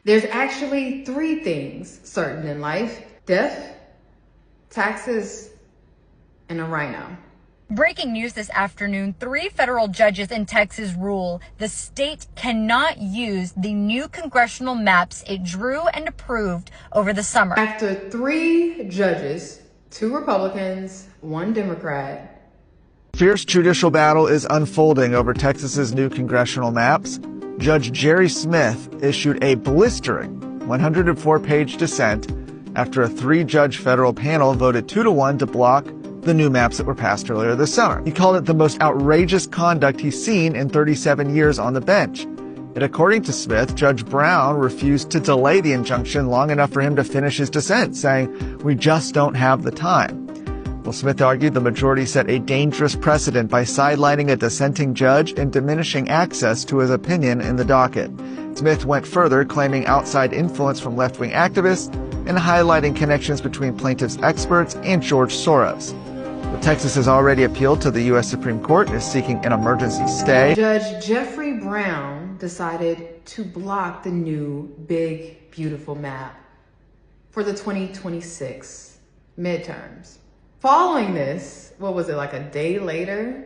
There's actually 3 things certain in life: death, taxes, and a rhino. Breaking news this afternoon, 3 federal judges in Texas rule the state cannot use the new congressional maps it drew and approved over the summer. After 3 judges, 2 Republicans, 1 Democrat. Fierce judicial battle is unfolding over Texas's new congressional maps. Judge Jerry Smith issued a blistering 104-page dissent after a 3-judge federal panel voted 2-1 to block the new maps that were passed earlier this summer. He called it the most outrageous conduct he's seen in 37 years on the bench. And according to Smith, Judge Brown refused to delay the injunction long enough for him to finish his dissent, saying, "We just don't have the time." Well, Smith argued the majority set a dangerous precedent by sidelining a dissenting judge and diminishing access to his opinion in the docket. Smith went further, claiming outside influence from left-wing activists and highlighting connections between plaintiffs' experts and George Soros. Texas has already appealed to the U.S. Supreme Court and is seeking an emergency stay. Judge Jeffery Brown decided to block the new, big, beautiful map for the 2026 midterms. Following this, what was it, like a day later?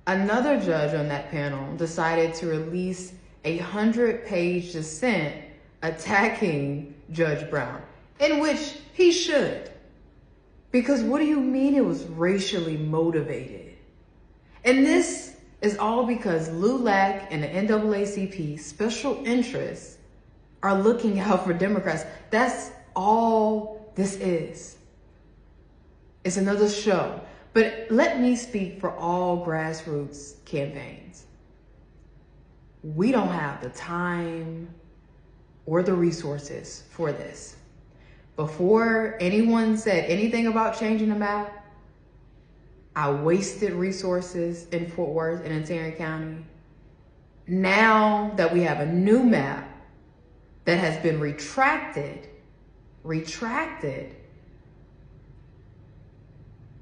Another judge on that panel decided to release a 100-page dissent attacking Judge Brown, in which he should. Because what do you mean it was racially motivated? And this is all because LULAC and the NAACP special interests are looking out for Democrats. That's all this is. It's another show. But let me speak for all grassroots campaigns. We don't have the time or the resources for this. Before anyone said anything about changing the map, I wasted resources in Fort Worth and in Tarrant County. Now that we have a new map that has been retracted,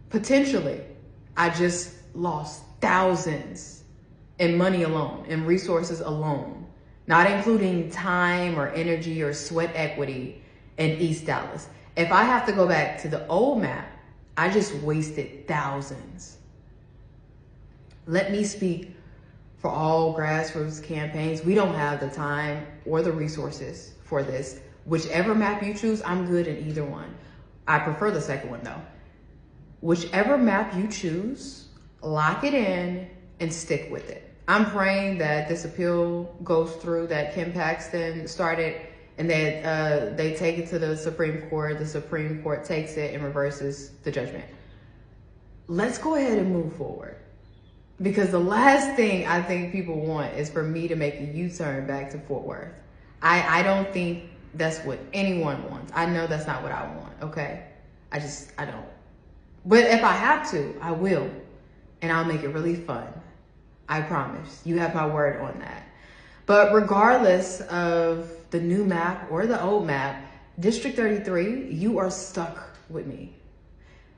potentially, I just lost thousands in money alone, in resources alone, not including time or energy or sweat equity in East Dallas. If I have to go back to the old map, I just wasted thousands. Let me speak for all grassroots campaigns. We don't have the time or the resources for this. Whichever map you choose, I'm good in either one. I prefer the second one though. Whichever map you choose, lock it in and stick with it. I'm praying that this appeal goes through that Kim Paxton started, and that they take it to the Supreme Court. The Supreme Court takes it and reverses the judgment. Let's go ahead and move forward. Because the last thing I think people want is for me to make a U-turn back to Fort Worth. I don't think that's what anyone wants. I know that's not what I want, okay? I don't. But if I have to, I will. And I'll make it really fun. I promise. You have my word on that. But regardless of the new map or the old map, District 33, you are stuck with me.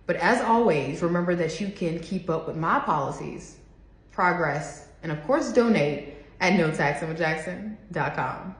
But as always, remember that you can keep up with my policies, progress, and of course donate at notaxinwithjackson.com.